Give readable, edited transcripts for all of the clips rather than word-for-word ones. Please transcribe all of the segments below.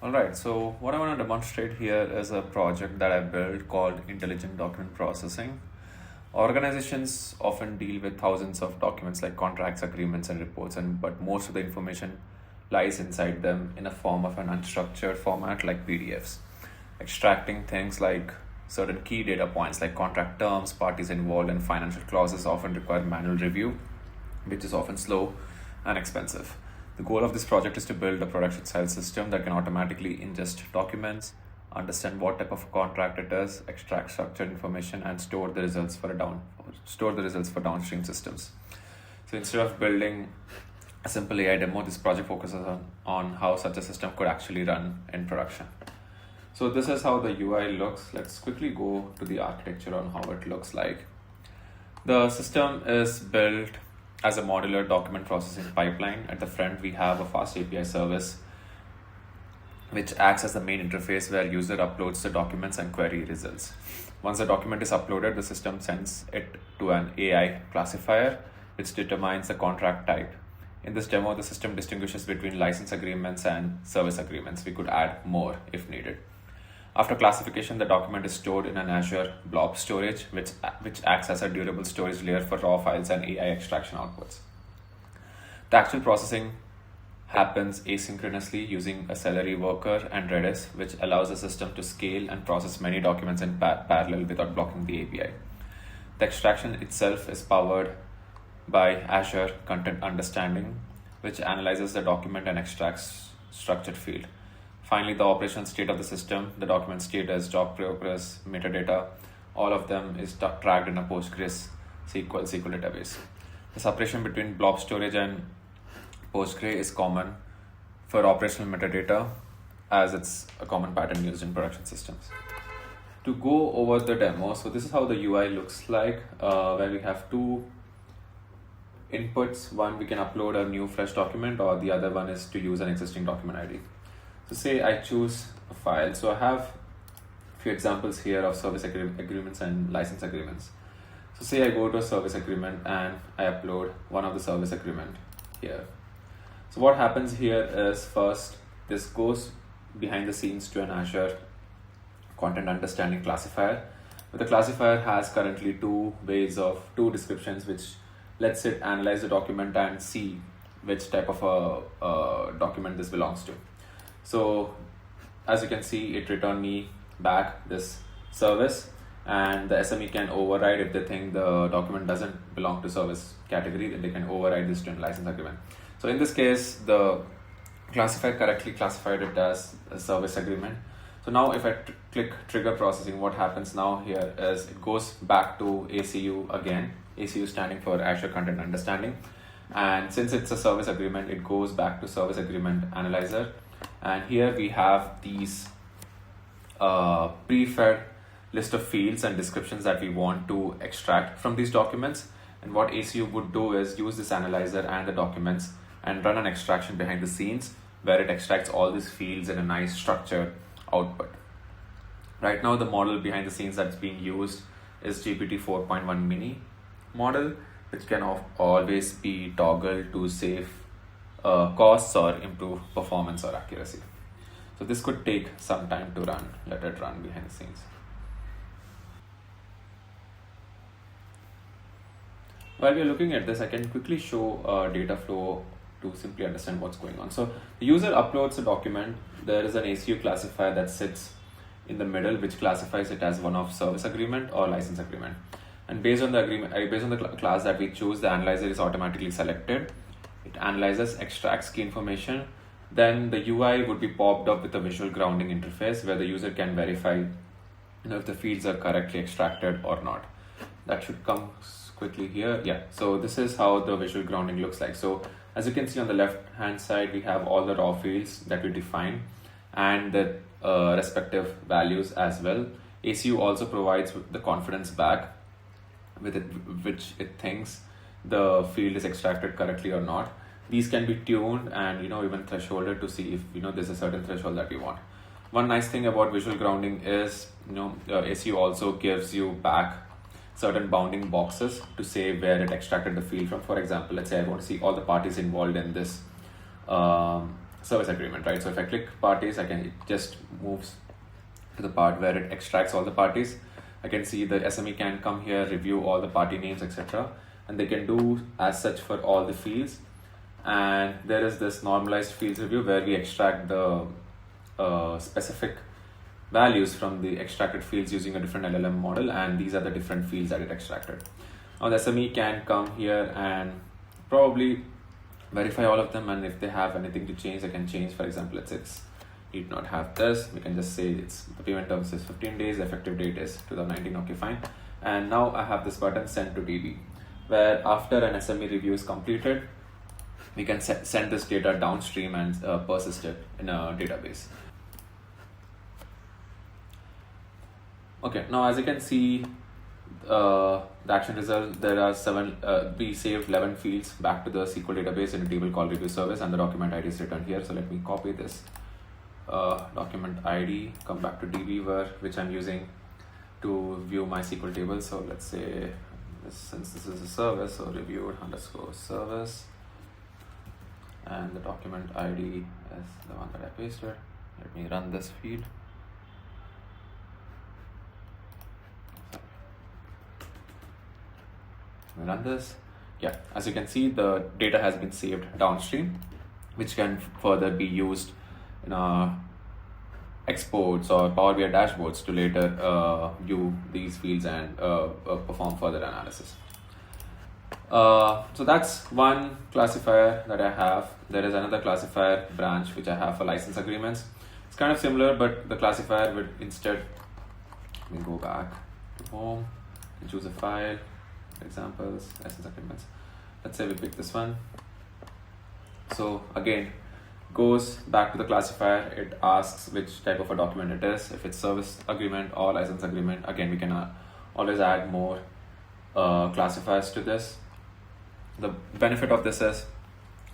Alright, so what I want to demonstrate here is a project that I built called Intelligent Document Processing. Organizations often deal with thousands of documents like contracts, agreements, and reports, but most of the information lies inside them in a form of an unstructured format like PDFs. Extracting things like certain key data points like contract terms, parties involved, and financial clauses often require manual review, which is often slow and expensive. The goal of this project is to build a production style system that can automatically ingest documents, understand what type of contract it is, extract structured information, and store the results for downstream systems. So instead of building a simple AI demo, this project focuses on how such a system could actually run in production. So this is how the UI looks. Let's quickly go to the architecture on how it looks like. The system is built as a modular document processing pipeline. At the front, we have a fast API service, which acts as the main interface where user uploads the documents and query results. Once the document is uploaded, the system sends it to an AI classifier, which determines the contract type. In this demo, the system distinguishes between license agreements and service agreements. We could add more if needed. After classification, the document is stored in an Azure blob storage, which acts as a durable storage layer for raw files and AI extraction outputs. The actual processing happens asynchronously using a Celery worker and Redis, which allows the system to scale and process many documents in parallel without blocking the API. The extraction itself is powered by Azure Content Understanding, which analyzes the document and extracts structured field. Finally, the operational state of the system, the document status, job progress, metadata, all of them is tracked in a Postgres SQL database. The separation between blob storage and Postgre is common for operational metadata, as it's a common pattern used in production systems. To go over the demo, so this is how the UI looks like, where we have two inputs. One, we can upload a new fresh document, or the other one is to use an existing document ID. So say I choose a file. So I have a few examples here of service agreements and license agreements. So say I go to a service agreement and I upload one of the service agreement here. So what happens here is, first, this goes behind the scenes to an Azure Content Understanding classifier. But the classifier has currently two descriptions, which lets it analyze the document and see which type of a document this belongs to. So as you can see, it returned me back this service, and the SME can override if they think the document doesn't belong to service category, then they can override this to a license agreement. So in this case, the classifier correctly classified it as a service agreement. So now if I click trigger processing, what happens now here is it goes back to ACU again, ACU standing for Azure Content Understanding. And since it's a service agreement, it goes back to service agreement analyzer. And here we have these pre-fed list of fields and descriptions that we want to extract from these documents. And what ACU would do is use this analyzer and the documents and run an extraction behind the scenes, where it extracts all these fields in a nice structured output. Right now, the model behind the scenes that's being used is GPT 4.1 mini model, which can always be toggled to save costs or improve performance or accuracy. So this could take some time to run. Let it run behind the scenes. While we're looking at this, I can quickly show data flow to simply understand what's going on. So the user uploads a document. There is an ACU classifier that sits in the middle, which classifies it as one of service agreement or license agreement. And based on the class that we choose, the analyzer is automatically selected. It analyzes, extracts key information. Then the UI would be popped up with a visual grounding interface where the user can verify if the fields are correctly extracted or not. That should come quickly here. Yeah, so this is how the visual grounding looks like. So as you can see on the left hand side, we have all the raw fields that we define and the respective values as well. ACU also provides the confidence back with it, which it thinks the field is extracted correctly or not. These can be tuned and even thresholded to see if there's a certain threshold that we want. One nice thing about visual grounding is ACU also gives you back certain bounding boxes to say where it extracted the field from. For example, let's say I want to see all the parties involved in this service agreement, right? So if I click parties, it just moves to the part where it extracts all the parties. I can see the SME can come here, review all the party names, etc. And they can do as such for all the fields. And there is this normalized fields review where we extract the specific values from the extracted fields using a different LLM model, and these are the different fields that it extracted. Now the SME can come here and probably verify all of them, and if they have anything to change, they can change. For example, let's say it's need not have this, we can just say it's the payment terms is 15 days, the effective date is 2019, okay fine. And now I have this button send to DB, where after an SME review is completed, we can send this data downstream and persist it in a database. Okay, now as you can see, the action result, there are we saved 11 fields back to the SQL database in a table called review service, and the document ID is written here. So let me copy this document ID, come back to DB, which I'm using to view my SQL table. So let's say since this is a service, so reviewed _ service, and the document ID is the one that I pasted. Let me run this field. We run this. Yeah, as you can see, the data has been saved downstream, which can further be used in exports or Power BI dashboards to later view these fields and perform further analysis. So that's one classifier that I have. There is another classifier branch which I have for license agreements. It's kind of similar, but the classifier would instead, we go back to home and choose a file, examples, license agreements. Let's say we pick this one. So again, goes back to the classifier. It asks which type of a document it is, if it's service agreement or license agreement. Again, we can always add more classifiers to this. The benefit of this is,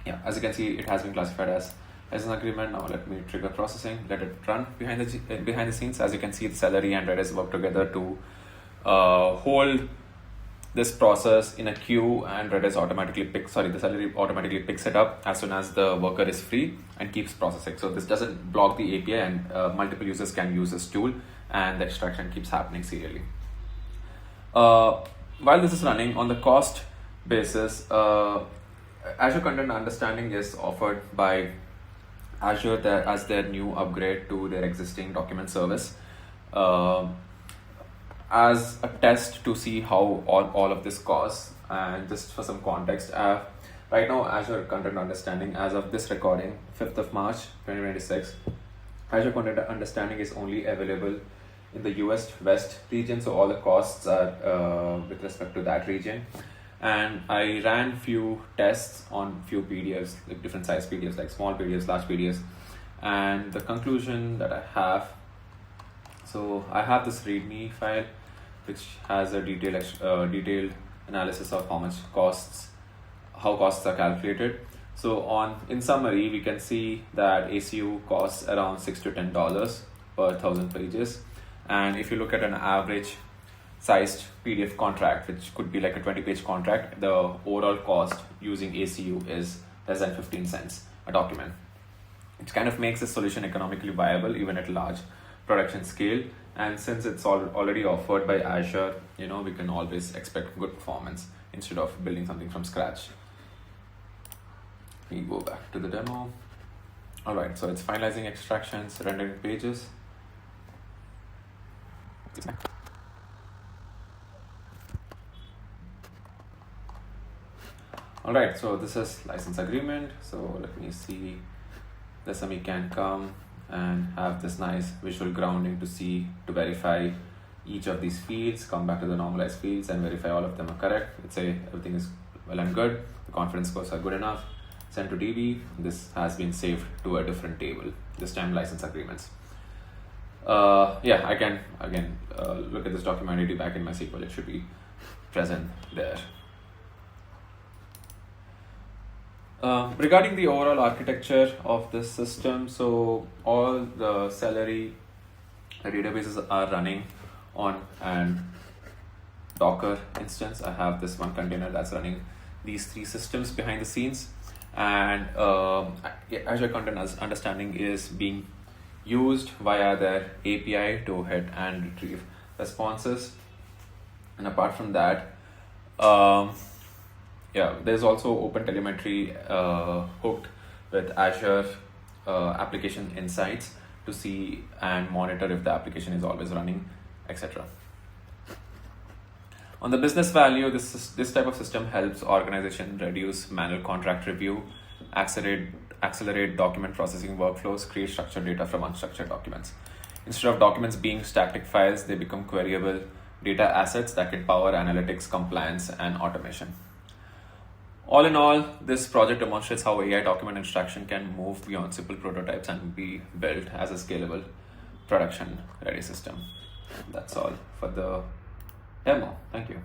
yeah, as you can see, it has been classified as license agreement. Now let me trigger processing, let it run behind the scenes. As you can see, the Celery and Redis work together to hold this process in a queue, and Redis the Celery automatically picks it up as soon as the worker is free and keeps processing. So this doesn't block the API, and multiple users can use this tool, and the extraction keeps happening serially. While this is running on the cost basis, Azure Content Understanding is offered by Azure as their new upgrade to their existing document service. As a test to see how all of this costs, and just for some context, right now Azure Content Understanding, as of this recording, 5th of March 2026, Azure Content Understanding is only available in the US West region, so all the costs are with respect to that region. And I ran few tests on few PDFs, like different size PDFs, like small PDFs, large PDFs, and the conclusion that I have, so I have this README file which has a detailed analysis of how costs are calculated. So in summary, we can see that ACU costs around $6 to $10 per 1,000 pages. And if you look at an average sized PDF contract, which could be like a 20-page contract, the overall cost using ACU is less than 15 cents a document. It kind of makes the solution economically viable even at large production scale. And since it's already offered by Azure, we can always expect good performance instead of building something from scratch. We go back to the demo. All right, so it's finalizing extractions, rendering pages. All right, so this is license agreement. So let me see, the SME can come and have this nice visual grounding to verify each of these fields, come back to the normalized fields and verify all of them are correct. Let's say everything is well and good, the confidence scores are good enough, send to DB. This has been saved to a different table, this time license agreements. I can again look at this document ID back in my SQL, it should be present there. Regarding the overall architecture of this system, so all the Celery databases are running on an Docker instance. I have this one container that's running these three systems behind the scenes, and Azure Content Understanding is being used via their API to hit and retrieve responses. And apart from that, there's also Open Telemetry hooked with Azure Application Insights to see and monitor if the application is always running, etc. On the business value, this type of system helps organization reduce manual contract review, accelerate document processing workflows, create structured data from unstructured documents. Instead of documents being static files, they become queryable data assets that can power analytics, compliance, and automation. All in all, this project demonstrates how AI document extraction can move beyond simple prototypes and be built as a scalable, production-ready system. That's all for the demo. Thank you.